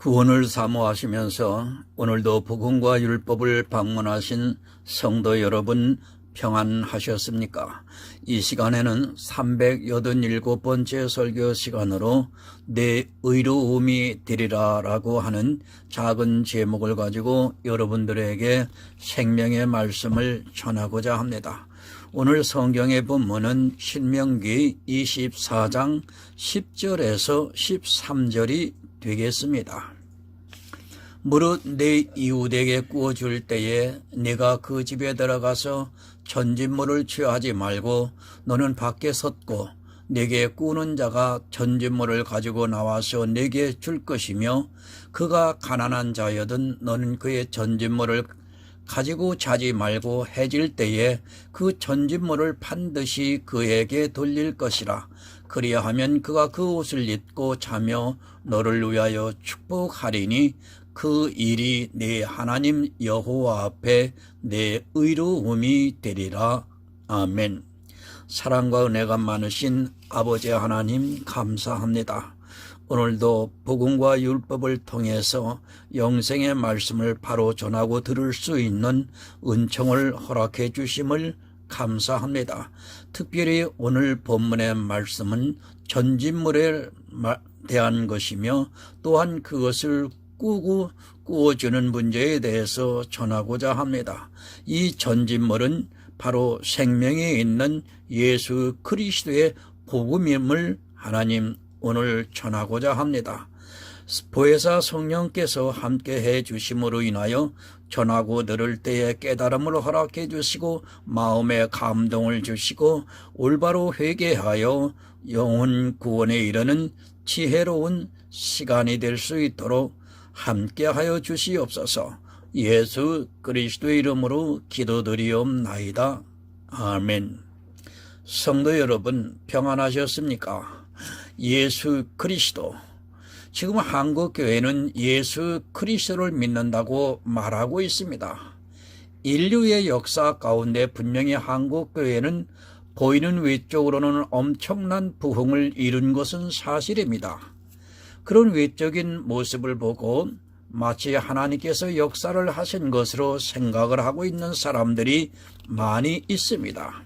구원을 사모하시면서 오늘도 복음과 율법을 방문하신 성도 여러분 평안하셨습니까? 이 시간에는 387번째 설교 시간으로 내 의로움이 되리라 라고 하는 작은 제목을 가지고 여러분들에게 생명의 말씀을 전하고자 합니다. 오늘 성경의 본문은 신명기 24장 10절에서 13절이 되겠습니다. 무릇 내 이웃에게 구워줄 때에 네가 그 집에 들어가서 전진물을 취하지 말고 너는 밖에 섰고 네게 구우는 자가 전진물을 가지고 나와서 네게 줄 것이며 그가 가난한 자여든 너는 그의 전진물을 가지고 자지 말고 해질 때에 그 전진물을 반드시 그에게 돌릴 것이라. 그리하면 그가 그 옷을 입고 자며 너를 위하여 축복하리니 그 일이 내 하나님 여호와 앞에 내 의로움이 되리라. 아멘. 사랑과 은혜가 많으신 아버지 하나님 감사합니다. 오늘도 복음과 율법을 통해서 영생의 말씀을 바로 전하고 들을 수 있는 은총을 허락해 주심을 감사합니다. 특별히 오늘 본문의 말씀은 전진물에 대한 것이며 또한 그것을 구워주는 문제에 대해서 전하고자 합니다. 이 전진물은 바로 생명이 있는 예수 그리스도의 복음임을 하나님 오늘 전하고자 합니다. 보혜사 성령께서 함께해 주심으로 인하여 전하고 들을 때에 깨달음을 허락해 주시고 마음에 감동을 주시고 올바로 회개하여 영혼 구원에 이르는 지혜로운 시간이 될 수 있도록 함께하여 주시옵소서. 예수 그리스도의 이름으로 기도드리옵나이다. 아멘. 성도 여러분 평안하셨습니까? 예수 그리스도, 지금 한국교회는 예수 그리스도를 믿는다고 말하고 있습니다. 인류의 역사 가운데 분명히 한국교회는 보이는 외적으로는 엄청난 부흥을 이룬 것은 사실입니다. 그런 외적인 모습을 보고 마치 하나님께서 역사를 하신 것으로 생각을 하고 있는 사람들이 많이 있습니다.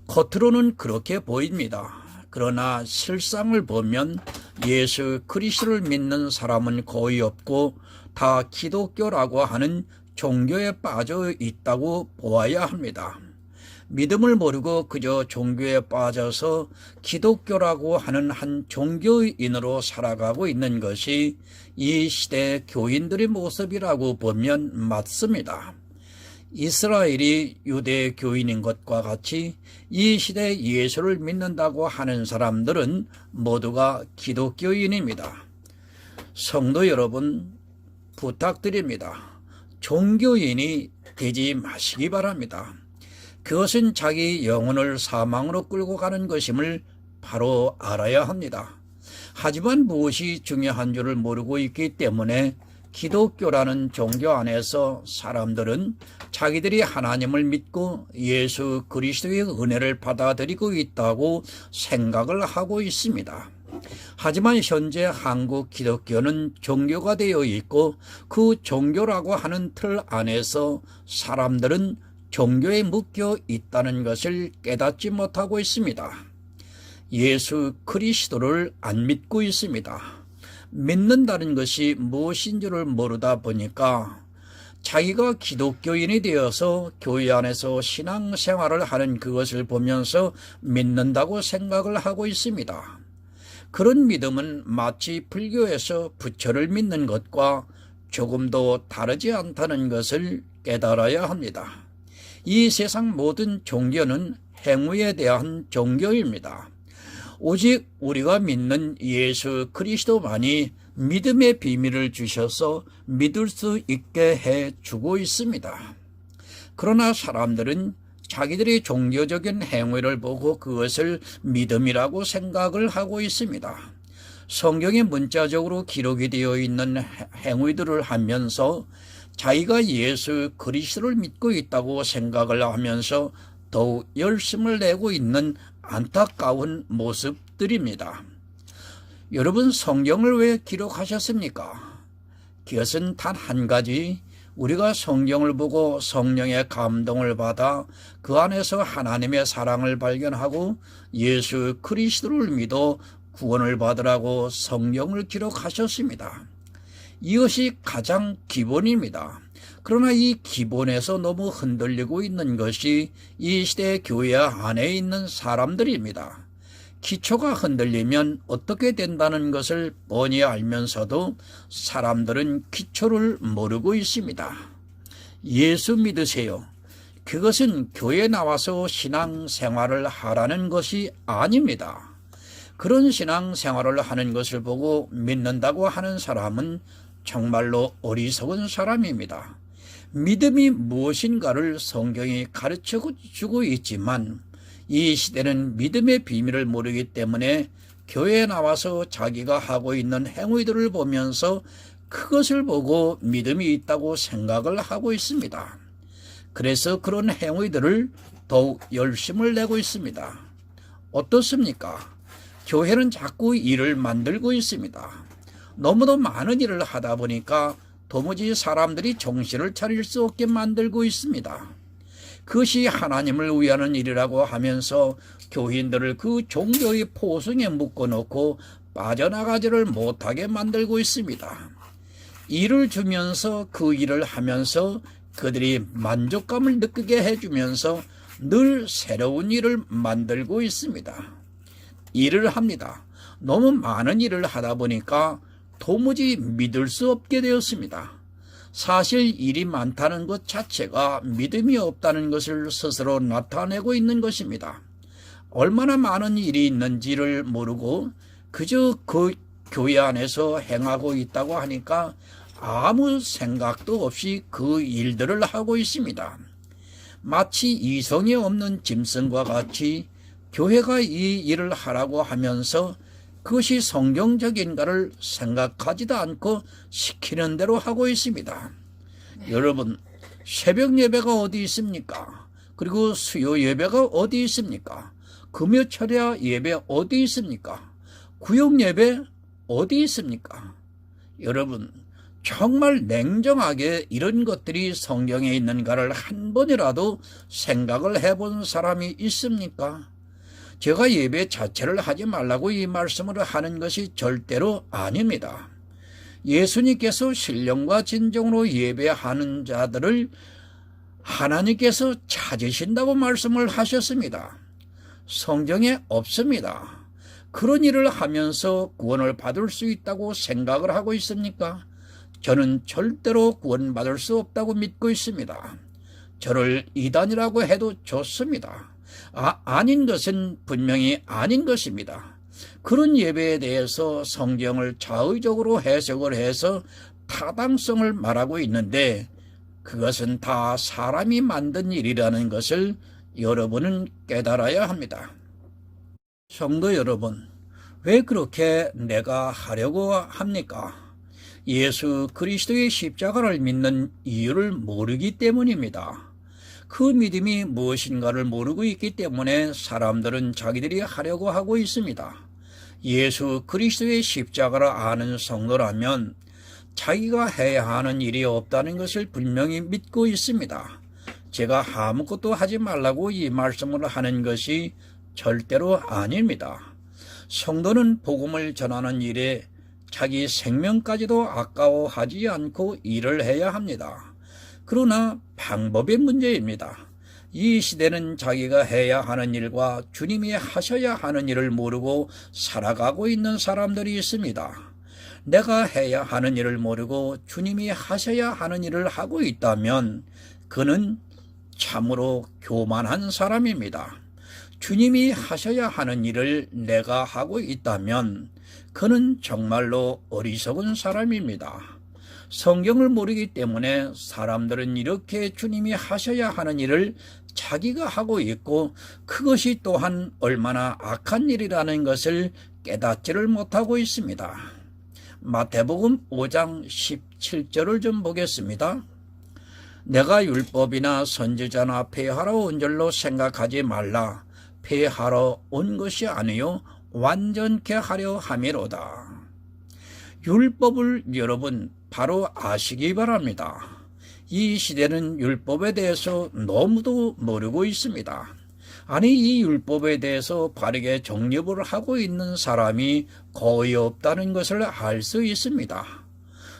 겉으로는 그렇게 보입니다. 그러나 실상을 보면 예수 그리스도를 믿는 사람은 거의 없고 다 기독교라고 하는 종교에 빠져 있다고 보아야 합니다. 믿음을 모르고 그저 종교에 빠져서 기독교라고 하는 한 종교인으로 살아가고 있는 것이 이 시대 교인들의 모습이라고 보면 맞습니다. 이스라엘이 유대 교인인 것과 같이 이 시대 예수를 믿는다고 하는 사람들은 모두가 기독교인입니다. 성도 여러분 부탁드립니다. 종교인이 되지 마시기 바랍니다. 그것은 자기 영혼을 사망으로 끌고 가는 것임을 바로 알아야 합니다. 하지만 무엇이 중요한 줄을 모르고 있기 때문에 기독교라는 종교 안에서 사람들은 자기들이 하나님을 믿고 예수 그리스도의 은혜를 받아들이고 있다고 생각을 하고 있습니다. 하지만 현재 한국 기독교는 종교가 되어 있고 그 종교라고 하는 틀 안에서 사람들은 종교에 묶여 있다는 것을 깨닫지 못하고 있습니다. 예수 그리스도를 안 믿고 있습니다. 믿는다는 것이 무엇인 줄을 모르다 보니까 자기가 기독교인이 되어서 교회 안에서 신앙생활을 하는 그것을 보면서 믿는다고 생각을 하고 있습니다. 그런 믿음은 마치 불교에서 부처를 믿는 것과 조금도 다르지 않다는 것을 깨달아야 합니다. 이 세상 모든 종교는 행위에 대한 종교입니다. 오직 우리가 믿는 예수 그리스도만이 믿음의 비밀을 주셔서 믿을 수 있게 해주고 있습니다. 그러나 사람들은 자기들의 종교적인 행위를 보고 그것을 믿음이라고 생각을 하고 있습니다. 성경에 문자적으로 기록이 되어 있는 행위들을 하면서 자기가 예수 그리스도를 믿고 있다고 생각을 하면서 더욱 열심을 내고 있는 안타까운 모습들입니다. 여러분 성경을 왜 기록하셨습니까? 그것은 단 한 가지, 우리가 성경을 보고 성령의 감동을 받아 그 안에서 하나님의 사랑을 발견하고 예수 그리스도를 믿어 구원을 받으라고 성경을 기록하셨습니다. 이것이 가장 기본입니다. 그러나 이 기본에서 너무 흔들리고 있는 것이 이 시대 교회 안에 있는 사람들입니다. 기초가 흔들리면 어떻게 된다는 것을 뻔히 알면서도 사람들은 기초를 모르고 있습니다. 예수 믿으세요. 그것은 교회에 나와서 신앙생활을 하라는 것이 아닙니다. 그런 신앙생활을 하는 것을 보고 믿는다고 하는 사람은 정말로 어리석은 사람입니다. 믿음이 무엇인가를 성경이 가르쳐주고 있지만 이 시대는 믿음의 비밀을 모르기 때문에 교회에 나와서 자기가 하고 있는 행위들을 보면서 그것을 보고 믿음이 있다고 생각을 하고 있습니다. 그래서 그런 행위들을 더욱 열심을 내고 있습니다. 어떻습니까? 교회는 자꾸 일을 만들고 있습니다. 너무도 많은 일을 하다 보니까 도무지 사람들이 정신을 차릴 수 없게 만들고 있습니다. 그것이 하나님을 위하는 일이라고 하면서 교인들을 그 종교의 포승에 묶어놓고 빠져나가지를 못하게 만들고 있습니다. 일을 주면서 그 일을 하면서 그들이 만족감을 느끼게 해주면서 늘 새로운 일을 만들고 있습니다. 일을 합니다. 너무 많은 일을 하다 보니까 도무지 믿을 수 없게 되었습니다. 사실 일이 많다는 것 자체가 믿음이 없다는 것을 스스로 나타내고 있는 것입니다. 얼마나 많은 일이 있는지를 모르고 그저 그 교회 안에서 행하고 있다고 하니까 아무 생각도 없이 그 일들을 하고 있습니다. 마치 이성이 없는 짐승과 같이 교회가 이 일을 하라고 하면서 그것이 성경적인가를 생각하지도 않고 시키는 대로 하고 있습니다. 여러분, 새벽 예배가 어디 있습니까? 그리고 수요 예배가 어디 있습니까? 금요 철야 예배 어디 있습니까? 구역 예배 어디 있습니까? 여러분, 정말 냉정하게 이런 것들이 성경에 있는가를 한 번이라도 생각을 해본 사람이 있습니까? 제가 예배 자체를 하지 말라고 이 말씀을 하는 것이 절대로 아닙니다. 예수님께서 신령과 진정으로 예배하는 자들을 하나님께서 찾으신다고 말씀을 하셨습니다. 성경에 없습니다. 그런 일을 하면서 구원을 받을 수 있다고 생각을 하고 있습니까? 저는 절대로 구원받을 수 없다고 믿고 있습니다. 저를 이단이라고 해도 좋습니다. 아닌 것은 분명히 아닌 것입니다. 그런 예배에 대해서 성경을 자의적으로 해석을 해서 타당성을 말하고 있는데 그것은 다 사람이 만든 일이라는 것을 여러분은 깨달아야 합니다. 성도 여러분, 왜 그렇게 내가 하려고 합니까? 예수 그리스도의 십자가를 믿는 이유를 모르기 때문입니다. 그 믿음이 무엇인가를 모르고 있기 때문에 사람들은 자기들이 하려고 하고 있습니다. 예수 그리스도의 십자가를 아는 성도라면 자기가 해야 하는 일이 없다는 것을 분명히 믿고 있습니다. 제가 아무것도 하지 말라고 이 말씀을 하는 것이 절대로 아닙니다. 성도는 복음을 전하는 일에 자기 생명까지도 아까워하지 않고 일을 해야 합니다. 그러나 방법의 문제입니다. 이 시대는 자기가 해야 하는 일과 주님이 하셔야 하는 일을 모르고 살아가고 있는 사람들이 있습니다. 내가 해야 하는 일을 모르고 주님이 하셔야 하는 일을 하고 있다면 그는 참으로 교만한 사람입니다. 주님이 하셔야 하는 일을 내가 하고 있다면 그는 정말로 어리석은 사람입니다. 성경을 모르기 때문에 사람들은 이렇게 주님이 하셔야 하는 일을 자기가 하고 있고 그것이 또한 얼마나 악한 일이라는 것을 깨닫지를 못하고 있습니다. 마태복음 5장 17절을 좀 보겠습니다. 내가 율법이나 선지자나 폐하러 온 줄로 생각하지 말라. 폐하러 온 것이 아니요 완전케 하려 함이로다. 율법을 여러분 바로 아시기 바랍니다. 이 시대는 율법에 대해서 너무도 모르고 있습니다. 아니, 이 율법에 대해서 바르게 정립을 하고 있는 사람이 거의 없다는 것을 알 수 있습니다.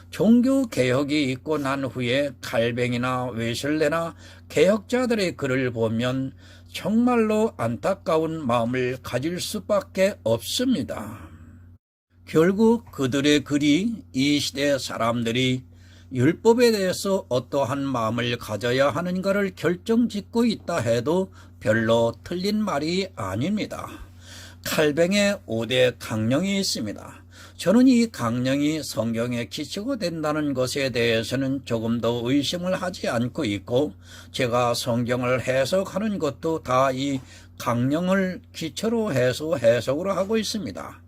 종교개혁이 있고 난 후에 칼뱅이나 웨슬레나 개혁자들의 글을 보면 정말로 안타까운 마음을 가질 수밖에 없습니다. 결국 그들의 글이 이 시대 사람들이 율법에 대해서 어떠한 마음을 가져야 하는가를 결정짓고 있다 해도 별로 틀린 말이 아닙니다. 칼뱅의 5대 강령이 있습니다. 저는 이 강령이 성경에 기초가 된다는 것에 대해서는 조금 더 의심을 하지 않고 있고, 제가 성경을 해석하는 것도 다 이 강령을 기초로 해서 해석을 하고 있습니다.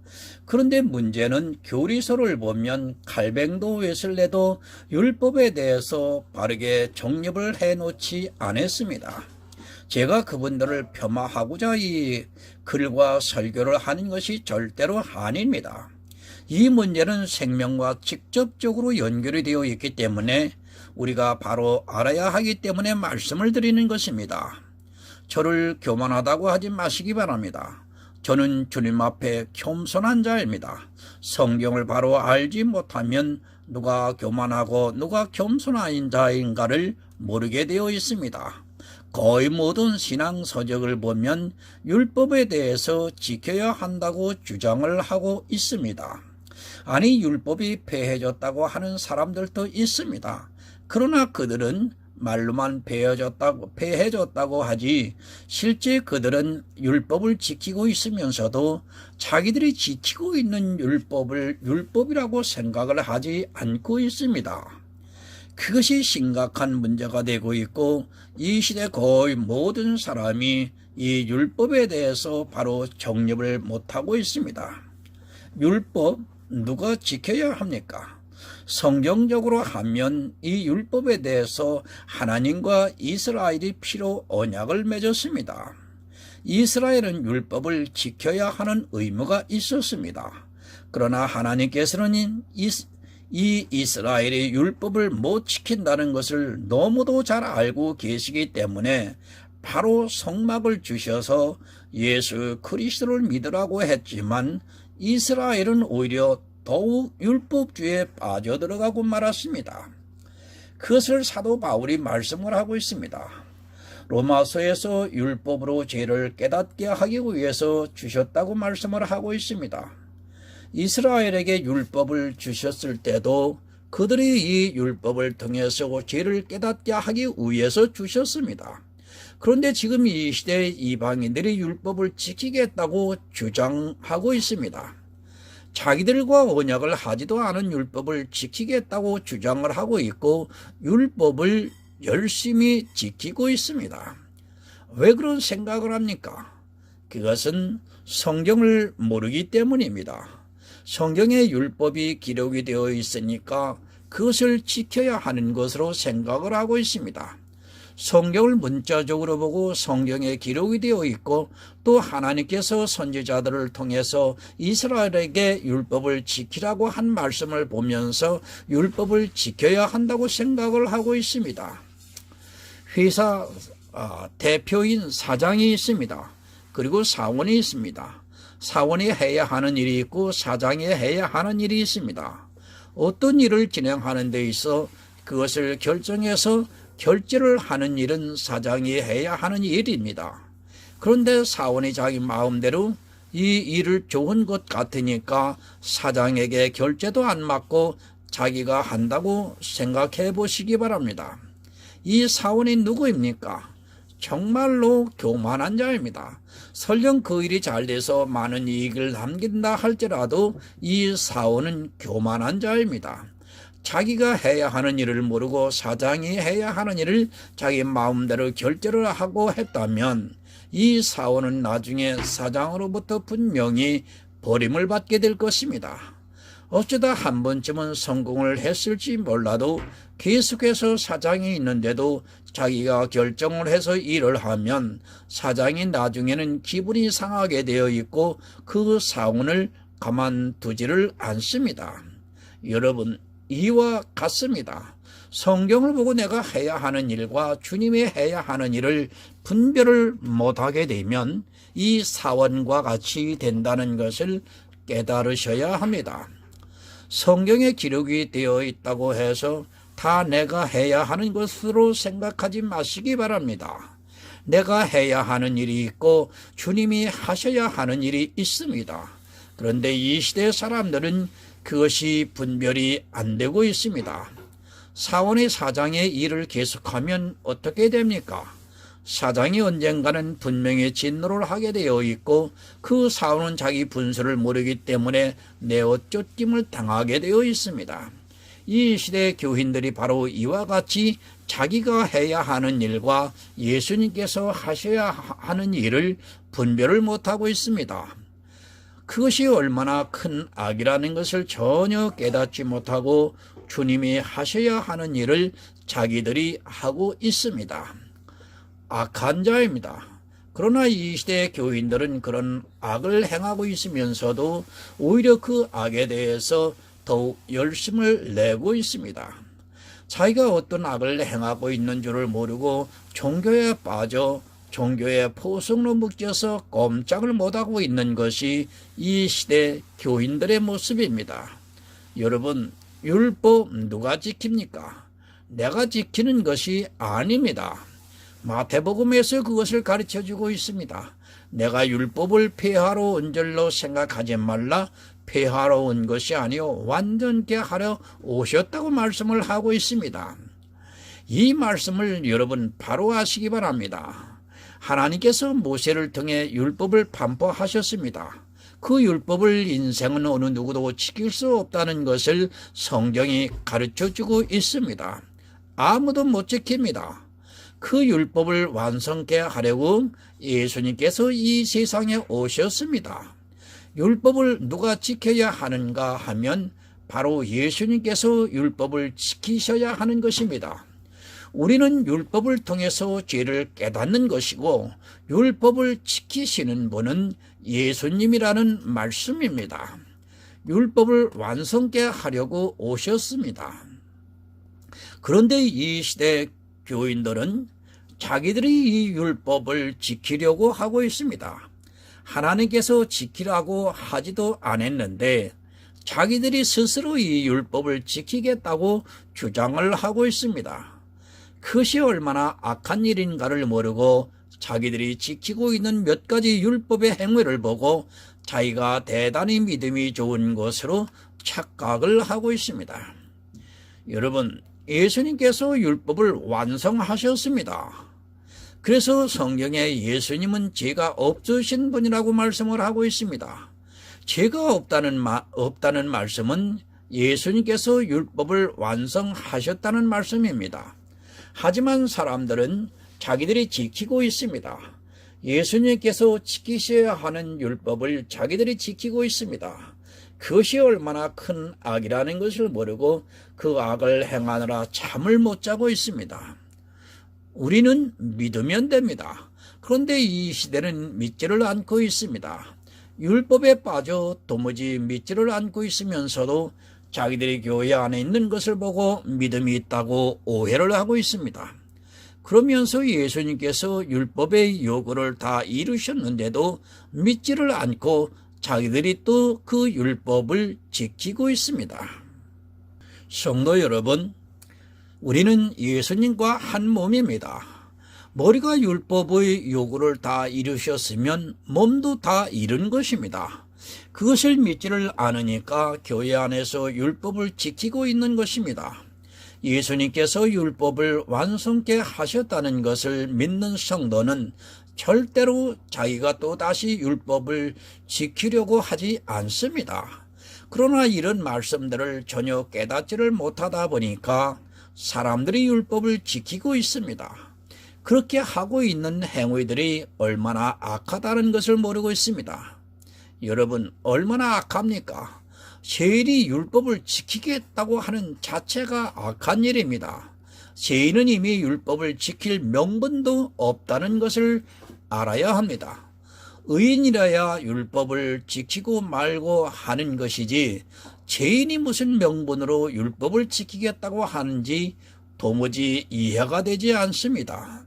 그런데 문제는 교리서를 보면 칼뱅도 웨슬레도 율법에 대해서 바르게 정립을 해놓지 않았습니다. 제가 그분들을 폄하하고자 이 글과 설교를 하는 것이 절대로 아닙니다. 이 문제는 생명과 직접적으로 연결이 되어 있기 때문에 우리가 바로 알아야 하기 때문에 말씀을 드리는 것입니다. 저를 교만하다고 하지 마시기 바랍니다. 저는 주님 앞에 겸손한 자입니다. 성경을 바로 알지 못하면 누가 교만하고 누가 겸손한 자인가를 모르게 되어 있습니다. 거의 모든 신앙 서적을 보면 율법에 대해서 지켜야 한다고 주장을 하고 있습니다. 아니, 율법이 폐해졌다고 하는 사람들도 있습니다. 그러나 그들은 말로만 폐해졌다고 하지 실제 그들은 율법을 지키고 있으면서도 자기들이 지키고 있는 율법을 율법이라고 생각을 하지 않고 있습니다. 그것이 심각한 문제가 되고 있고, 이 시대 거의 모든 사람이 이 율법에 대해서 바로 정립을 못하고 있습니다. 율법 누가 지켜야 합니까? 성경적으로 하면 이 율법에 대해서 하나님과 이스라엘이 피로 언약을 맺었습니다. 이스라엘은 율법을 지켜야 하는 의무가 있었습니다. 그러나 하나님께서는 이 이스라엘이 율법을 못 지킨다는 것을 너무도 잘 알고 계시기 때문에 바로 성막을 주셔서 예수 그리스도를 믿으라고 했지만 이스라엘은 오히려 더욱 율법주의에 빠져들어가고 말았습니다. 그것을 사도 바울이 말씀을 하고 있습니다. 로마서에서 율법으로 죄를 깨닫게 하기 위해서 주셨다고 말씀을 하고 있습니다. 이스라엘에게 율법을 주셨을 때도 그들이 이 율법을 통해서 죄를 깨닫게 하기 위해서 주셨습니다. 그런데 지금 이 시대의 이방인들이 율법을 지키겠다고 주장하고 있습니다. 자기들과 언약을 하지도 않은 율법을 지키겠다고 주장을 하고 있고 율법을 열심히 지키고 있습니다. 왜 그런 생각을 합니까? 그것은 성경을 모르기 때문입니다. 성경에 율법이 기록이 되어 있으니까 그것을 지켜야 하는 것으로 생각을 하고 있습니다. 성경을 문자적으로 보고 성경에 기록이 되어 있고 또 하나님께서 선지자들을 통해서 이스라엘에게 율법을 지키라고 한 말씀을 보면서 율법을 지켜야 한다고 생각을 하고 있습니다. 회사 대표인 사장이 있습니다. 그리고 사원이 있습니다. 사원이 해야 하는 일이 있고 사장이 해야 하는 일이 있습니다. 어떤 일을 진행하는 데 있어 그것을 결정해서 결제를 하는 일은 사장이 해야 하는 일입니다. 그런데 사원이 자기 마음대로 이 일을 좋은 것 같으니까 사장에게 결제도 안 맡고 자기가 한다고 생각해 보시기 바랍니다. 이 사원이 누구입니까? 정말로 교만한 자입니다. 설령 그 일이 잘 돼서 많은 이익을 남긴다 할지라도 이 사원은 교만한 자입니다. 자기가 해야 하는 일을 모르고 사장이 해야 하는 일을 자기 마음대로 결제를 하고 했다면 이 사원은 나중에 사장으로부터 분명히 버림을 받게 될 것입니다. 어쩌다 한 번쯤은 성공을 했을지 몰라도 계속해서 사장이 있는데도 자기가 결정을 해서 일을 하면 사장이 나중에는 기분이 상하게 되어 있고 그 사원을 가만두지를 않습니다. 여러분, 이와 같습니다. 성경을 보고 내가 해야 하는 일과 주님이 해야 하는 일을 분별을 못하게 되면 이 사원과 같이 된다는 것을 깨달으셔야 합니다. 성경에 기록이 되어 있다고 해서 다 내가 해야 하는 것으로 생각하지 마시기 바랍니다. 내가 해야 하는 일이 있고 주님이 하셔야 하는 일이 있습니다. 그런데 이 시대 사람들은 그것이 분별이 안 되고 있습니다. 사원의 사장의 일을 계속하면 어떻게 됩니까? 사장이 언젠가는 분명히 진노를 하게 되어 있고 그 사원은 자기 분수를 모르기 때문에 내어쫓김을 당하게 되어 있습니다. 이 시대의 교인들이 바로 이와 같이 자기가 해야 하는 일과 예수님께서 하셔야 하는 일을 분별을 못하고 있습니다. 그것이 얼마나 큰 악이라는 것을 전혀 깨닫지 못하고 주님이 하셔야 하는 일을 자기들이 하고 있습니다. 악한 자입니다. 그러나 이 시대의 교인들은 그런 악을 행하고 있으면서도 오히려 그 악에 대해서 더욱 열심을 내고 있습니다. 자기가 어떤 악을 행하고 있는 줄을 모르고 종교에 빠져 종교의 포석로 묶여서 꼼짝을 못하고 있는 것이 이 시대 교인들의 모습입니다. 여러분, 율법 누가 지킵니까? 내가 지키는 것이 아닙니다. 마태복음에서 그것을 가르쳐주고 있습니다. 내가 율법을 폐하러 온 줄로 생각하지 말라. 폐하러 온 것이 아니요 완전케 하려 오셨다고 말씀을 하고 있습니다. 이 말씀을 여러분 바로 아시기 바랍니다. 하나님께서 모세를 통해 율법을 반포하셨습니다. 그 율법을 인생은 어느 누구도 지킬 수 없다는 것을 성경이 가르쳐주고 있습니다. 아무도 못 지킵니다. 그 율법을 완성케 하려고 예수님께서 이 세상에 오셨습니다. 율법을 누가 지켜야 하는가 하면 바로 예수님께서 율법을 지키셔야 하는 것입니다. 우리는 율법을 통해서 죄를 깨닫는 것이고 율법을 지키시는 분은 예수님이라는 말씀입니다. 율법을 완성케 하려고 오셨습니다. 그런데 이 시대 교인들은 자기들이 이 율법을 지키려고 하고 있습니다. 하나님께서 지키라고 하지도 않았는데 자기들이 스스로 이 율법을 지키겠다고 주장을 하고 있습니다. 그것이 얼마나 악한 일인가를 모르고 자기들이 지키고 있는 몇 가지 율법의 행위를 보고 자기가 대단히 믿음이 좋은 것으로 착각을 하고 있습니다. 여러분, 예수님께서 율법을 완성하셨습니다. 그래서 성경에 예수님은 죄가 없으신 분이라고 말씀을 하고 있습니다. 죄가 없다는 말씀은 예수님께서 율법을 완성하셨다는 말씀입니다. 하지만 사람들은 자기들이 지키고 있습니다. 예수님께서 지키셔야 하는 율법을 자기들이 지키고 있습니다. 그것이 얼마나 큰 악이라는 것을 모르고 그 악을 행하느라 잠을 못 자고 있습니다. 우리는 믿으면 됩니다. 그런데 이 시대는 믿지를 않고 있습니다. 율법에 빠져 도무지 믿지를 않고 있으면서도 자기들이 교회 안에 있는 것을 보고 믿음이 있다고 오해를 하고 있습니다. 그러면서 예수님께서 율법의 요구를 다 이루셨는데도 믿지를 않고 자기들이 또 그 율법을 지키고 있습니다. 성도 여러분, 우리는 예수님과 한 몸입니다. 머리가 율법의 요구를 다 이루셨으면 몸도 다 이룬 것입니다. 그것을 믿지를 않으니까 교회 안에서 율법을 지키고 있는 것입니다. 예수님께서 율법을 완성케 하셨다는 것을 믿는 성도는 절대로 자기가 또다시 율법을 지키려고 하지 않습니다. 그러나 이런 말씀들을 전혀 깨닫지를 못하다 보니까 사람들이 율법을 지키고 있습니다. 그렇게 하고 있는 행위들이 얼마나 악하다는 것을 모르고 있습니다. 여러분, 얼마나 악합니까? 죄인이 율법을 지키겠다고 하는 자체가 악한 일입니다. 죄인은 이미 율법을 지킬 명분도 없다는 것을 알아야 합니다. 의인이라야 율법을 지키고 말고 하는 것이지 죄인이 무슨 명분으로 율법을 지키겠다고 하는지 도무지 이해가 되지 않습니다.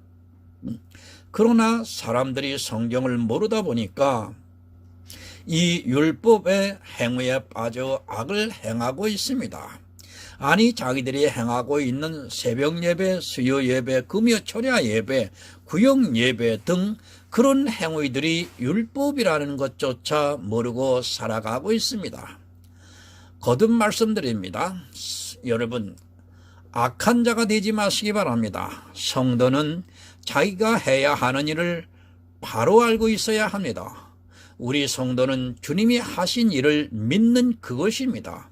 그러나 사람들이 성경을 모르다 보니까 이 율법의 행위에 빠져 악을 행하고 있습니다. 아니, 자기들이 행하고 있는 새벽 예배, 수요 예배, 금요 철야 예배, 구역 예배 등 그런 행위들이 율법이라는 것조차 모르고 살아가고 있습니다. 거듭 말씀드립니다. 여러분, 악한 자가 되지 마시기 바랍니다. 성도는 자기가 해야 하는 일을 바로 알고 있어야 합니다. 우리 성도는 주님이 하신 일을 믿는 그것입니다.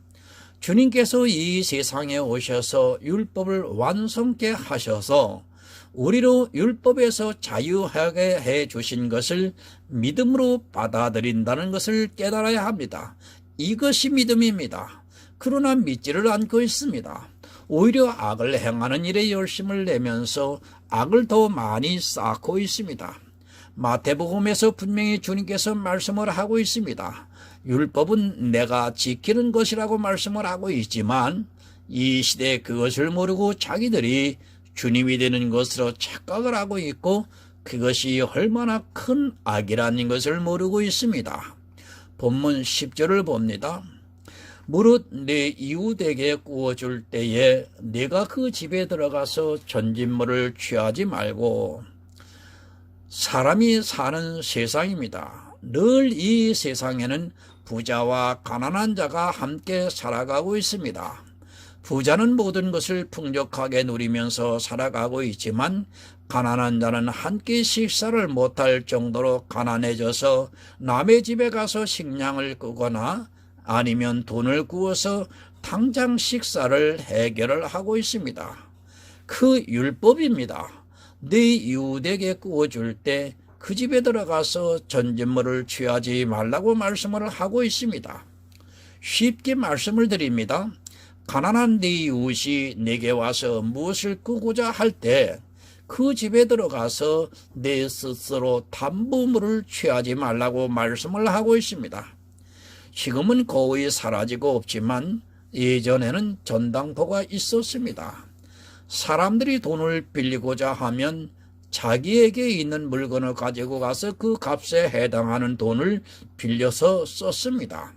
주님께서 이 세상에 오셔서 율법을 완성케 하셔서 우리로 율법에서 자유하게 해 주신 것을 믿음으로 받아들인다는 것을 깨달아야 합니다. 이것이 믿음입니다. 그러나 믿지를 않고 있습니다. 오히려 악을 행하는 일에 열심을 내면서 악을 더 많이 쌓고 있습니다. 마태복음에서 분명히 주님께서 말씀을 하고 있습니다. 율법은 내가 지키는 것이라고 말씀을 하고 있지만 이 시대에 그것을 모르고 자기들이 주님이 되는 것으로 착각을 하고 있고 그것이 얼마나 큰 악이라는 것을 모르고 있습니다. 본문 10절을 봅니다. 무릇 내 이웃에게 구워줄 때에 내가 그 집에 들어가서 전진물을 취하지 말고. 사람이 사는 세상입니다. 늘 이 세상에는 부자와 가난한 자가 함께 살아가고 있습니다. 부자는 모든 것을 풍족하게 누리면서 살아가고 있지만 가난한 자는 한 끼 식사를 못할 정도로 가난해져서 남의 집에 가서 식량을 끄거나 아니면 돈을 구워서 당장 식사를 해결을 하고 있습니다. 그 율법입니다. 네 이웃에게 구워줄 때 그 집에 들어가서 전진물을 취하지 말라고 말씀을 하고 있습니다. 쉽게 말씀을 드립니다. 가난한 네 이웃이 내게 와서 무엇을 구고자 할 때 그 집에 들어가서 내 스스로 담보물을 취하지 말라고 말씀을 하고 있습니다. 지금은 거의 사라지고 없지만 예전에는 전당포가 있었습니다. 사람들이 돈을 빌리고자 하면 자기에게 있는 물건을 가지고 가서 그 값에 해당하는 돈을 빌려서 썼습니다.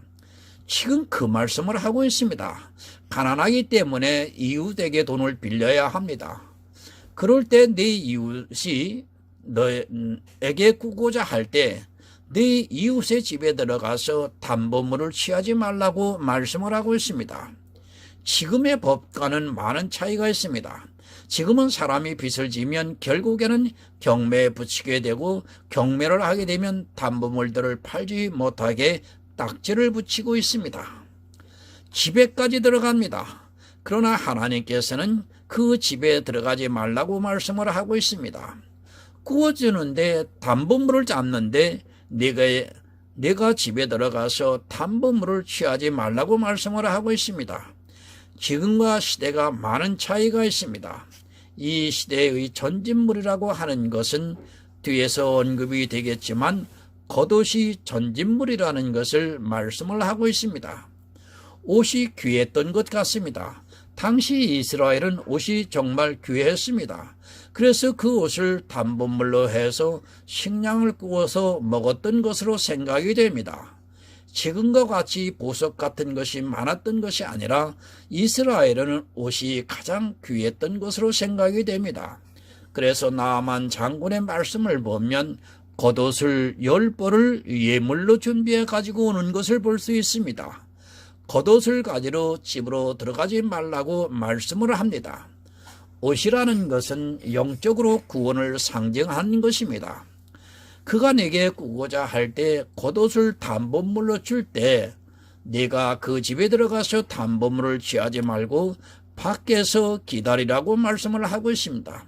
지금 그 말씀을 하고 있습니다. 가난하기 때문에 이웃에게 돈을 빌려야 합니다. 그럴 때 네 이웃이 너에게 구고자 할 때 네 이웃의 집에 들어가서 담보물을 취하지 말라고 말씀을 하고 있습니다. 지금의 법과는 많은 차이가 있습니다. 지금은 사람이 빚을 지면 결국에는 경매에 붙이게 되고 경매를 하게 되면 담보물들을 팔지 못하게 딱지를 붙이고 있습니다. 집에까지 들어갑니다. 그러나 하나님께서는 그 집에 들어가지 말라고 말씀을 하고 있습니다. 구워주는데 담보물을 잡는데 내가 집에 들어가서 담보물을 취하지 말라고 말씀을 하고 있습니다. 지금과 시대가 많은 차이가 있습니다. 이 시대의 전진물이라고 하는 것은 뒤에서 언급이 되겠지만 겉옷이 전진물이라는 것을 말씀을 하고 있습니다. 옷이 귀했던 것 같습니다. 당시 이스라엘은 옷이 정말 귀했습니다. 그래서 그 옷을 담보물로 해서 식량을 구워서 먹었던 것으로 생각이 됩니다. 지금과 같이 보석 같은 것이 많았던 것이 아니라 이스라엘은 옷이 가장 귀했던 것으로 생각이 됩니다. 그래서 나아만 장군의 말씀을 보면 겉옷을 10벌을 예물로 준비해 가지고 오는 것을 볼 수 있습니다. 겉옷을 가지러 집으로 들어가지 말라고 말씀을 합니다. 옷이라는 것은 영적으로 구원을 상징하는 것입니다. 그가 내게 구고자 할 때 겉옷을 담보물로 줄 때 네가 그 집에 들어가서 담보물을 취하지 말고 밖에서 기다리라고 말씀을 하고 있습니다.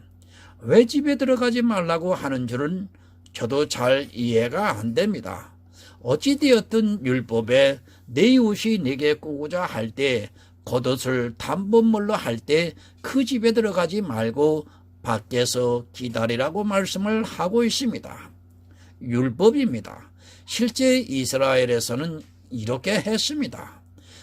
왜 집에 들어가지 말라고 하는 줄은 저도 잘 이해가 안 됩니다. 어찌되었든 율법에 내 이웃이 네게 구고자 할 때 겉옷을 담보물로 할 때 그 집에 들어가지 말고 밖에서 기다리라고 말씀을 하고 있습니다. 율법입니다. 실제 이스라엘에서는 이렇게 했습니다.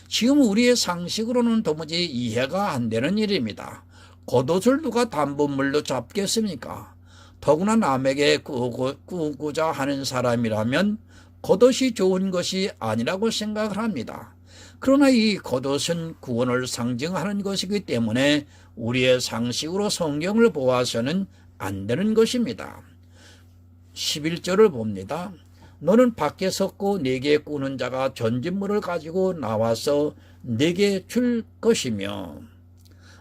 지금 우리의 상식으로는 도무지 이해가 안 되는 일입니다. 겉옷을 누가 담보물로 잡겠습니까? 더구나 남에게 꾸고자 하는 사람이라면 겉옷이 좋은 것이 아니라고 생각을 합니다. 그러나 이 겉옷은 구원을 상징하는 것이기 때문에 우리의 상식으로 성경을 보아서는 안 되는 것입니다. 11절을 봅니다. 너는 밖에 섰고 네게 꾸는 자가 전진물을 가지고 나와서 네게 줄 것이며,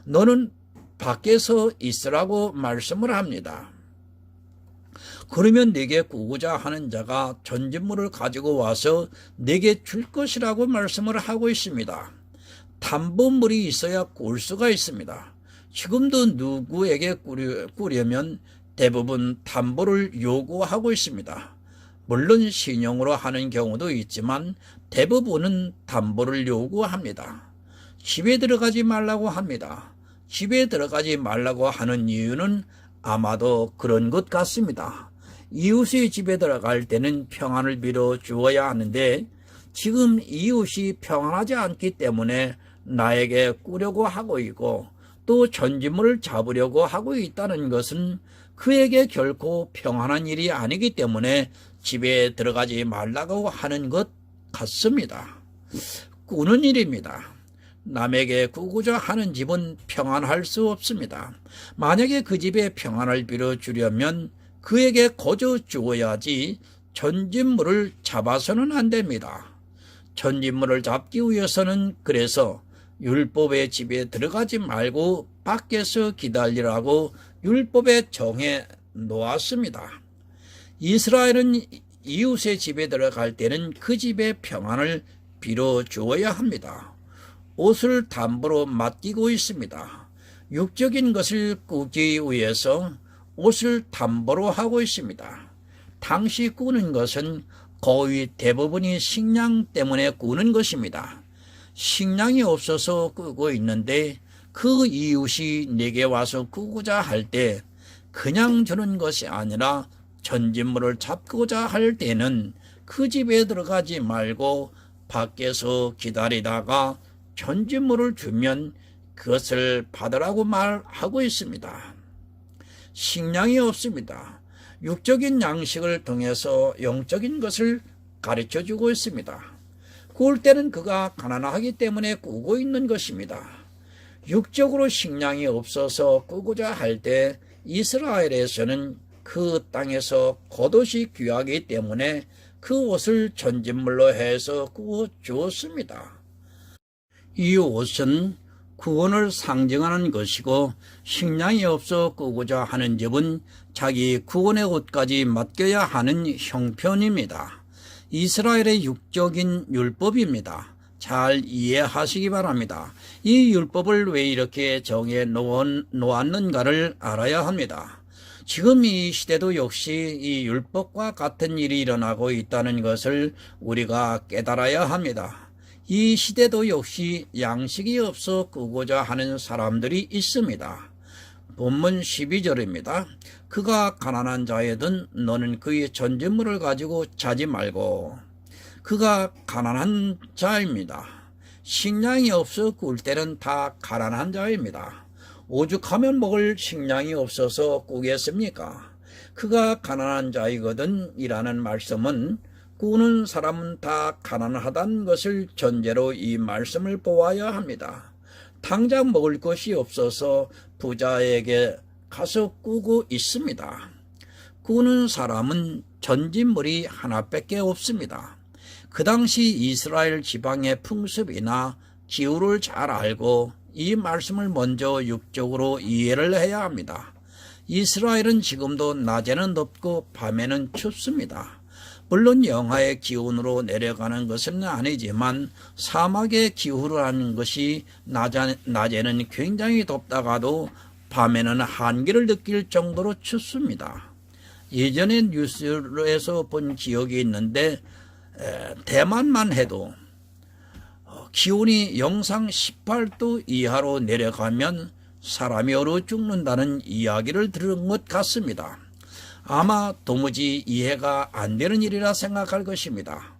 너는 밖에서 있으라고 말씀을 합니다. 그러면 네게 꾸고자 하는 자가 전진물을 가지고 와서 네게 줄 것이라고 말씀을 하고 있습니다. 담보물이 있어야 꿀 수가 있습니다. 지금도 누구에게 꾸려면 대부분 담보를 요구하고 있습니다. 물론 신용으로 하는 경우도 있지만 대부분은 담보를 요구합니다. 집에 들어가지 말라고 합니다. 집에 들어가지 말라고 하는 이유는 아마도 그런 것 같습니다. 이웃의 집에 들어갈 때는 평안을 빌어 주어야 하는데 지금 이웃이 평안하지 않기 때문에 나에게 꾸려고 하고 있고 또 전지물을 잡으려고 하고 있다는 것은 그에게 결코 평안한 일이 아니기 때문에 집에 들어가지 말라고 하는 것 같습니다. 꾸는 일입니다. 남에게 꾸고자 하는 집은 평안할 수 없습니다. 만약에 그 집에 평안을 빌어주려면 그에게 거저 주어야지 전진물을 잡아서는 안 됩니다. 전진물을 잡기 위해서는 그래서 율법의 집에 들어가지 말고 밖에서 기다리라고 율법에 정해 놓았습니다. 이스라엘은 이웃의 집에 들어갈 때는 그 집의 평안을 빌어주어야 합니다. 옷을 담보로 맡기고 있습니다. 육적인 것을 꾸기 위해서 옷을 담보로 하고 있습니다. 당시 꾸는 것은 거의 대부분이 식량 때문에 꾸는 것입니다. 식량이 없어서 꾸고 있는데 그 이웃이 내게 와서 꾸고자 할 때 그냥 주는 것이 아니라 전진물을 잡고자 할 때는 그 집에 들어가지 말고 밖에서 기다리다가 전진물을 주면 그것을 받으라고 말하고 있습니다. 식량이 없습니다. 육적인 양식을 통해서 영적인 것을 가르쳐주고 있습니다. 구울 때는 그가 가난하기 때문에 꾸고 있는 것입니다. 육적으로 식량이 없어서 꾸고자 할 때 이스라엘에서는 그 땅에서 겉옷이 귀하기 때문에 그 옷을 전진물로 해서 꾸어 주었습니다. 이 옷은 구원을 상징하는 것이고 식량이 없어 꾸고자 하는 집은 자기 구원의 옷까지 맡겨야 하는 형편입니다. 이스라엘의 육적인 율법입니다. 잘 이해하시기 바랍니다. 이 율법을 왜 이렇게 정해 놓았는가를 알아야 합니다. 지금 이 시대도 역시 이 율법과 같은 일이 일어나고 있다는 것을 우리가 깨달아야 합니다. 이 시대도 역시 양식이 없어 꾸고자 하는 사람들이 있습니다. 본문 12절입니다. 그가 가난한 자이든 너는 그의 전진물을 가지고 자지 말고. 그가 가난한 자입니다. 식량이 없어 꾸을 때는 다 가난한 자입니다. 오죽하면 먹을 식량이 없어서 꾸겠습니까? 그가 가난한 자이거든 이라는 말씀은 꾸는 사람은 다 가난하다는 것을 전제로 이 말씀을 보아야 합니다. 당장 먹을 것이 없어서 부자에게 가서 꾸고 있습니다. 꾸는 사람은 전진물이 하나밖에 없습니다. 그 당시 이스라엘 지방의 풍습이나 기후를 잘 알고 이 말씀을 먼저 육적으로 이해를 해야 합니다. 이스라엘은 지금도 낮에는 덥고 밤에는 춥습니다. 물론 영하의 기온으로 내려가는 것은 아니지만 사막의 기후라는 것이 낮에는 굉장히 덥다가도 밤에는 한기를 느낄 정도로 춥습니다. 예전에 뉴스에서 본 기억이 있는데 대만만 해도 기온이 영상 18도 이하로 내려가면 사람이 얼어 죽는다는 이야기를 들은 것 같습니다. 아마 도무지 이해가 안 되는 일이라 생각할 것입니다.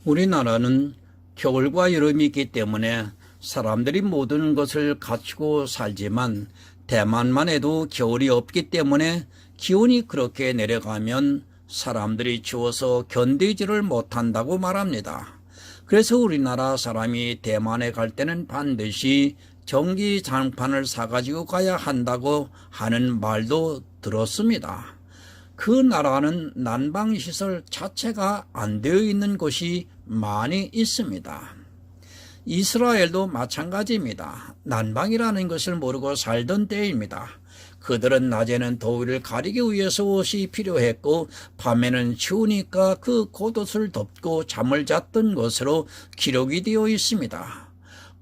우리나라는 겨울과 여름이 있기 때문에 사람들이 모든 것을 갖추고 살지만 대만만 해도 겨울이 없기 때문에 기온이 그렇게 내려가면 사람들이 추워서 견디지를 못한다고 말합니다. 그래서 우리나라 사람이 대만에 갈 때는 반드시 전기장판을 사가지고 가야 한다고 하는 말도 들었습니다. 그 나라는 난방시설 자체가 안 되어 있는 곳이 많이 있습니다. 이스라엘도 마찬가지입니다. 난방이라는 것을 모르고 살던 때입니다. 그들은 낮에는 더위를 가리기 위해서 옷이 필요했고 밤에는 추우니까 그 겉옷을 덮고 잠을 잤던 것으로 기록이 되어 있습니다.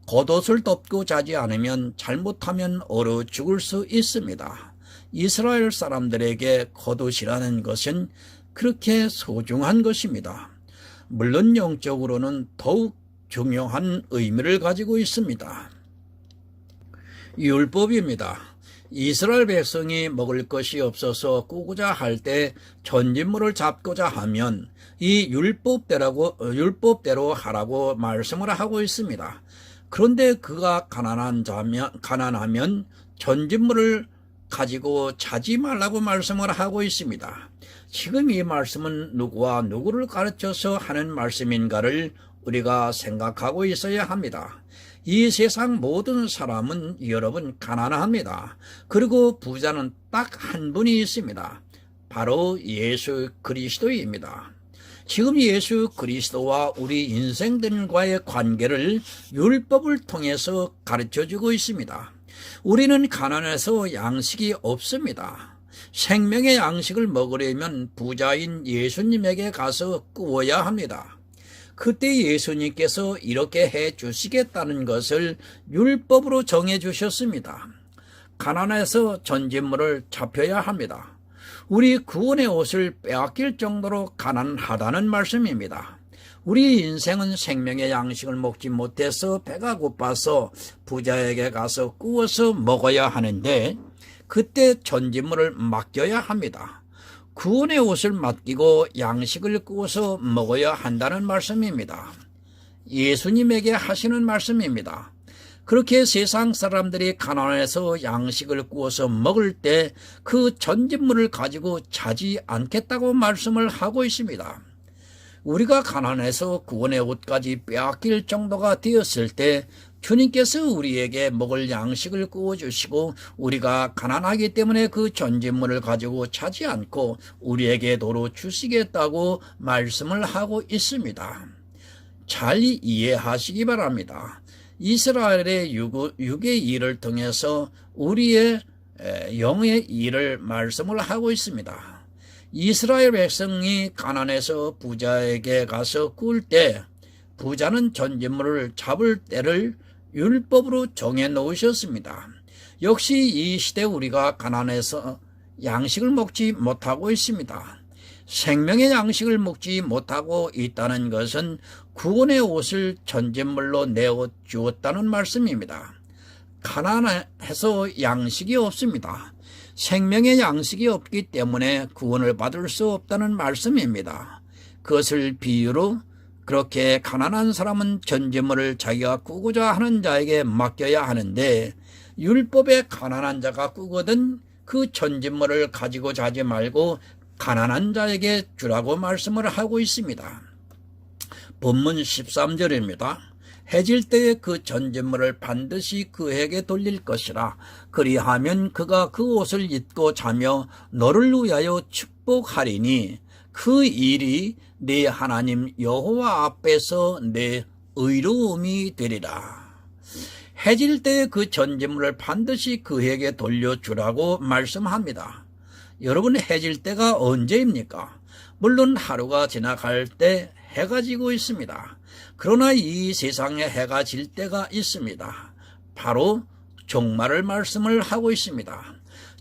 겉옷을 덮고 자지 않으면 잘못하면 얼어 죽을 수 있습니다. 이스라엘 사람들에게 겉옷이라는 것은 그렇게 소중한 것입니다. 물론 영적으로는 더욱 중요한 의미를 가지고 있습니다. 율법입니다. 이스라엘 백성이 먹을 것이 없어서 꾸고자 할 때 전진물을 잡고자 하면 이 율법대로 하라고 말씀을 하고 있습니다. 그런데 그가 가난하면 전진물을 가지고 자지 말라고 말씀을 하고 있습니다. 지금 이 말씀은 누구와 누구를 가르쳐서 하는 말씀인가를 우리가 생각하고 있어야 합니다. 이 세상 모든 사람은 여러분 가난합니다. 그리고 부자는 딱 한 분이 있습니다. 바로 예수 그리스도입니다. 지금 예수 그리스도와 우리 인생들과의 관계를 율법을 통해서 가르쳐주고 있습니다. 우리는 가난해서 양식이 없습니다. 생명의 양식을 먹으려면 부자인 예수님에게 가서 구워야 합니다. 그때 예수님께서 이렇게 해 주시겠다는 것을 율법으로 정해 주셨습니다. 가난해서 전진물을 잡혀야 합니다. 우리 구원의 옷을 빼앗길 정도로 가난하다는 말씀입니다. 우리 인생은 생명의 양식을 먹지 못해서 배가 고파서 부자에게 가서 구워서 먹어야 하는데 그때 전진물을 맡겨야 합니다. 구원의 옷을 맡기고 양식을 구워서 먹어야 한다는 말씀입니다. 예수님에게 하시는 말씀입니다. 그렇게 세상 사람들이 가난해서 양식을 구워서 먹을 때 그 전진물을 가지고 자지 않겠다고 말씀을 하고 있습니다. 우리가 가난해서 구원의 옷까지 빼앗길 정도가 되었을 때 주님께서 우리에게 먹을 양식을 구워주시고 우리가 가난하기 때문에 그 전진물을 가지고 차지 않고 우리에게 도로 주시겠다고 말씀을 하고 있습니다. 잘 이해하시기 바랍니다. 이스라엘의 육의 일을 통해서 우리의 영의 일을 말씀을 하고 있습니다. 이스라엘 백성이 가난해서 부자에게 가서 구울 때 부자는 전진물을 잡을 때를 율법으로 정해 놓으셨습니다. 역시 이 시대 우리가 가난해서 양식을 먹지 못하고 있습니다. 생명의 양식을 먹지 못하고 있다는 것은 구원의 옷을 전진물로 내어 주었다는 말씀입니다. 가난해서 양식이 없습니다. 생명의 양식이 없기 때문에 구원을 받을 수 없다는 말씀입니다. 그것을 비유로 그렇게 가난한 사람은 전진물을 자기가 꾸고자 하는 자에게 맡겨야 하는데 율법에 가난한 자가 꾸거든 그 전진물을 가지고 자지 말고 가난한 자에게 주라고 말씀을 하고 있습니다. 본문 13절입니다. 해질 때에 그 전진물을 반드시 그에게 돌릴 것이라. 그리하면 그가 그 옷을 입고 자며 너를 위하여 축복하리니 그 일이 네 하나님 여호와 앞에서 내 의로움이 되리라. 해질 때에 그 전진물을 반드시 그에게 돌려주라고 말씀합니다. 여러분, 해질 때가 언제입니까? 물론 하루가 지나갈 때 해가 지고 있습니다. 그러나 이 세상에 해가 질 때가 있습니다. 바로 종말을 말씀을 하고 있습니다.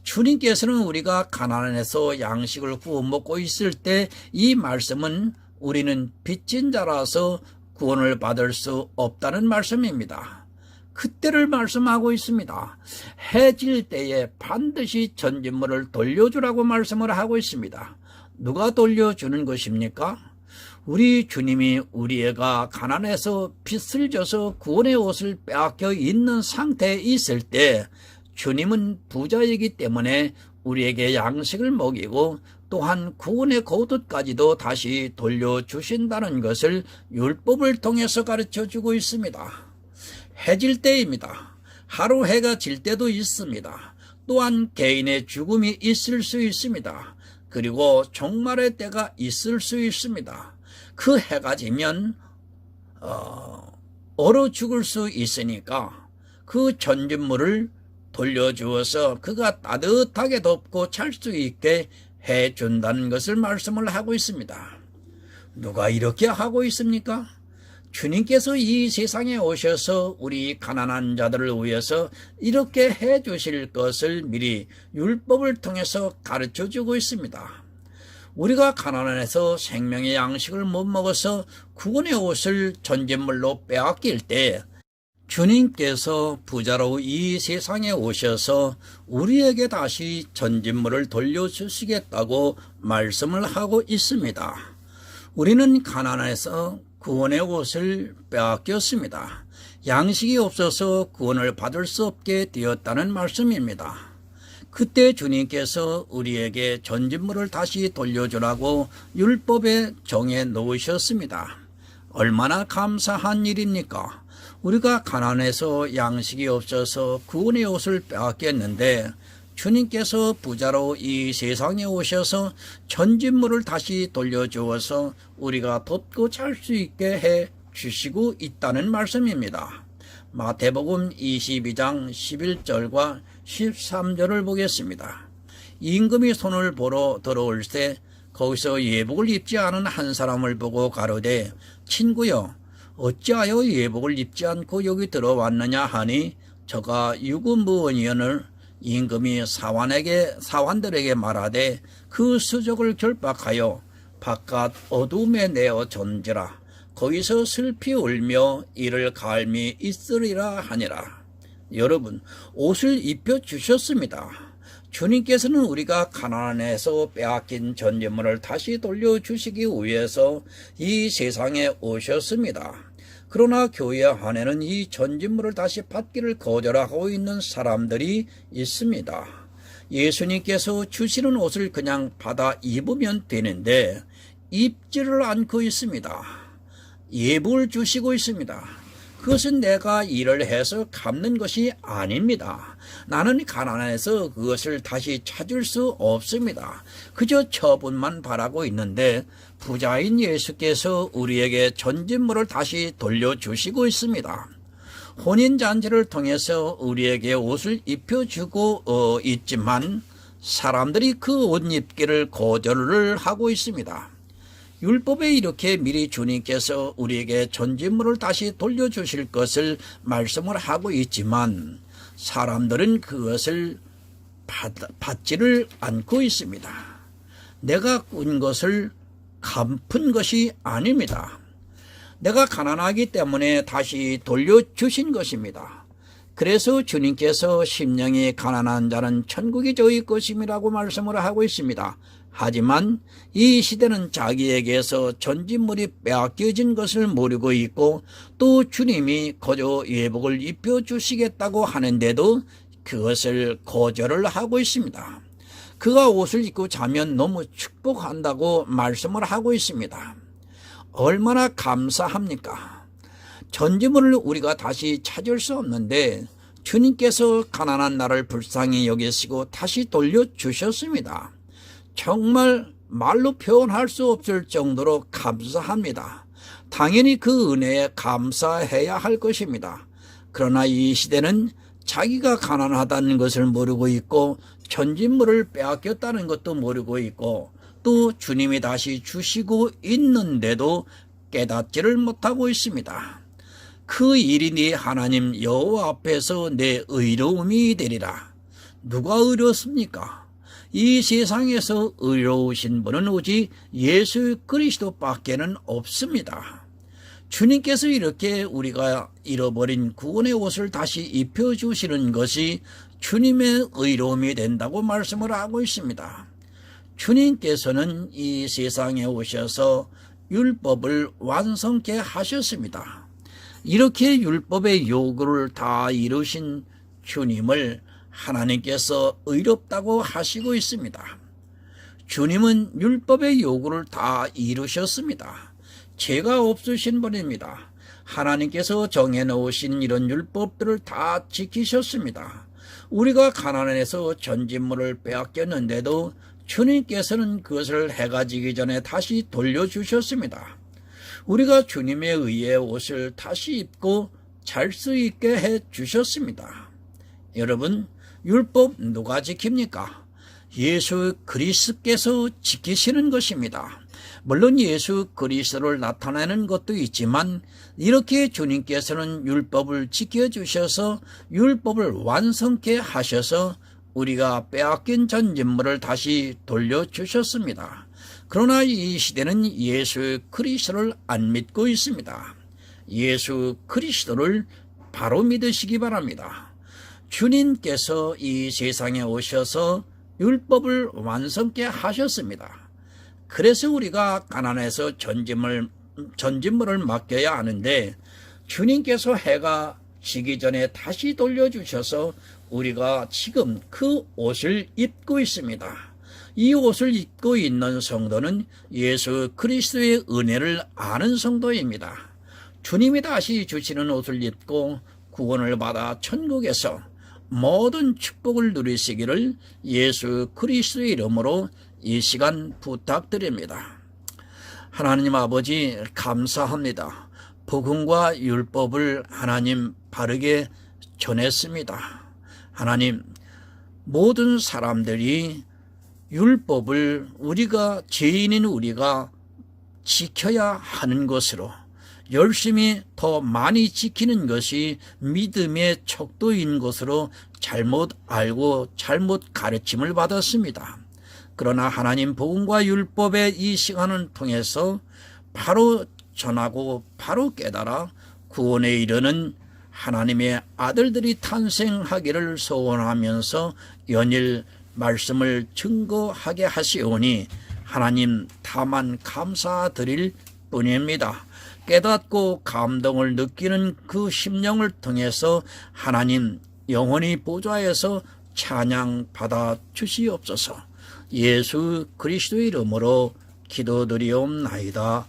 주님께서는 우리가 가난해서 양식을 구워 먹고 있을 때 이 말씀은 우리는 빚진 자라서 구원을 받을 수 없다는 말씀입니다. 그때를 말씀하고 있습니다. 해질 때에 반드시 전진물을 돌려주라고 말씀을 하고 있습니다. 누가 돌려주는 것입니까? 우리 주님이 우리가 가난해서 빚을 져서 구원의 옷을 빼앗겨 있는 상태에 있을 때 주님은 부자이기 때문에 우리에게 양식을 먹이고 또한 구원의 겉옷까지도 다시 돌려주신다는 것을 율법을 통해서 가르쳐주고 있습니다. 해질 때입니다. 하루 해가 질 때도 있습니다. 또한 개인의 죽음이 있을 수 있습니다. 그리고 종말의 때가 있을 수 있습니다. 그 해가 지면 얼어 죽을 수 있으니까 그 전진물을 돌려주어서 그가 따뜻하게 덮고 잘 수 있게 해준다는 것을 말씀을 하고 있습니다. 누가 이렇게 하고 있습니까? 주님께서 이 세상에 오셔서 우리 가난한 자들을 위해서 이렇게 해주실 것을 미리 율법을 통해서 가르쳐주고 있습니다. 우리가 가난해서 생명의 양식을 못 먹어서 구원의 옷을 전진물로 빼앗길 때 주님께서 부자로 이 세상에 오셔서 우리에게 다시 전진물을 돌려주시겠다고 말씀을 하고 있습니다. 우리는 가난해서 구원의 옷을 빼앗겼습니다. 양식이 없어서 구원을 받을 수 없게 되었다는 말씀입니다. 그때 주님께서 우리에게 전진물을 다시 돌려주라고 율법에 정해 놓으셨습니다. 얼마나 감사한 일입니까? 우리가 가난해서 양식이 없어서 구원의 옷을 빼앗겼는데 주님께서 부자로 이 세상에 오셔서 전진물을 다시 돌려주어서 우리가 덮고 잘 수 있게 해 주시고 있다는 말씀입니다. 마태복음 22장 11절과 13절을 보겠습니다. 임금이 손을 보러 들어올 때 거기서 예복을 입지 않은 한 사람을 보고 가로되 친구여 어찌하여 예복을 입지 않고 여기 들어왔느냐 하니 저가 유구무원이언을 임금이 사환들에게 말하되 그 수족을 결박하여 바깥 어둠에 내어 던지라. 거기서 슬피 울며 이를 갈미 있으리라 하니라. 여러분, 옷을 입혀 주셨습니다. 주님께서는 우리가 가난해서 빼앗긴 전진물을 다시 돌려주시기 위해서 이 세상에 오셨습니다. 그러나 교회 안에는 이 전진물을 다시 받기를 거절하고 있는 사람들이 있습니다. 예수님께서 주시는 옷을 그냥 받아 입으면 되는데 입지를 않고 있습니다. 예복을 주시고 있습니다. 그것은 내가 일을 해서 갚는 것이 아닙니다. 나는 가난해서 그것을 다시 찾을 수 없습니다. 그저 처분만 바라고 있는데 부자인 예수께서 우리에게 전진물을 다시 돌려주시고 있습니다. 혼인잔치를 통해서 우리에게 옷을 입혀주고 있지만 사람들이 그 옷 입기를 거절을 하고 있습니다. 율법에 이렇게 미리 주님께서 우리에게 전진물을 다시 돌려주실 것을 말씀을 하고 있지만 사람들은 그것을 받지를 않고 있습니다. 내가 꾼 것을 갚은 것이 아닙니다. 내가 가난하기 때문에 다시 돌려주신 것입니다. 그래서 주님께서 심령이 가난한 자는 천국이 저희 것임이라고 말씀을 하고 있습니다. 하지만 이 시대는 자기에게서 전진물이 빼앗겨진 것을 모르고 있고 또 주님이 거저 예복을 입혀주시겠다고 하는데도 그것을 거절을 하고 있습니다. 그가 옷을 입고 자면 너무 축복한다고 말씀을 하고 있습니다. 얼마나 감사합니까? 전진물을 우리가 다시 찾을 수 없는데 주님께서 가난한 나를 불쌍히 여기시고 다시 돌려주셨습니다. 정말 말로 표현할 수 없을 정도로 감사합니다. 당연히 그 은혜에 감사해야 할 것입니다. 그러나 이 시대는 자기가 가난하다는 것을 모르고 있고 전진물을 빼앗겼다는 것도 모르고 있고 또 주님이 다시 주시고 있는데도 깨닫지를 못하고 있습니다. 그 일이 네 하나님 여호와 앞에서 내 의로움이 되리라. 누가 의롭습니까? 이 세상에서 의로우신 분은 오직 예수 그리스도밖에는 없습니다. 주님께서 이렇게 우리가 잃어버린 구원의 옷을 다시 입혀주시는 것이 주님의 의로움이 된다고 말씀을 하고 있습니다. 주님께서는 이 세상에 오셔서 율법을 완성케 하셨습니다. 이렇게 율법의 요구를 다 이루신 주님을 하나님께서 의롭다고 하시고 있습니다. 주님은 율법의 요구를 다 이루셨습니다. 죄가 없으신 분입니다. 하나님께서 정해놓으신 이런 율법들을 다 지키셨습니다. 우리가 가난해서 전진물을 빼앗겼는데도 주님께서는 그것을 해가 지기 전에 다시 돌려주셨습니다. 우리가 주님에 의해 옷을 다시 입고 잘 수 있게 해 주셨습니다. 여러분, 율법 누가 지킵니까? 예수 그리스도께서 지키시는 것입니다. 물론 예수 그리스도를 나타내는 것도 있지만 이렇게 주님께서는 율법을 지켜주셔서 율법을 완성케 하셔서 우리가 빼앗긴 전진물을 다시 돌려주셨습니다. 그러나 이 시대는 예수 그리스도를 안 믿고 있습니다. 예수 그리스도를 바로 믿으시기 바랍니다. 주님께서 이 세상에 오셔서 율법을 완성케 하셨습니다. 그래서 우리가 가난해서 전진물을 맡겨야 하는데 주님께서 해가 지기 전에 다시 돌려주셔서 우리가 지금 그 옷을 입고 있습니다. 이 옷을 입고 있는 성도는 예수 그리스도의 은혜를 아는 성도입니다. 주님이 다시 주시는 옷을 입고 구원을 받아 천국에서 모든 축복을 누리시기를 예수 그리스도의 이름으로 이 시간 부탁드립니다. 하나님 아버지 감사합니다. 복음과 율법을 하나님 바르게 전했습니다. 하나님, 모든 사람들이 율법을 죄인인 우리가 지켜야 하는 것으로 열심히 더 많이 지키는 것이 믿음의 척도인 것으로 잘못 알고 잘못 가르침을 받았습니다. 그러나 하나님 복음과 율법의 이 시간을 통해서 바로 전하고 바로 깨달아 구원에 이르는 하나님의 아들들이 탄생하기를 소원하면서 연일 말씀을 증거하게 하시오니 하나님 다만 감사드릴 뿐입니다. 깨닫고 감동을 느끼는 그 심령을 통해서 하나님 영원히 보좌에서 찬양 받아 주시옵소서. 예수 그리스도의 이름으로 기도드리옵나이다.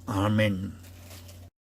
아멘.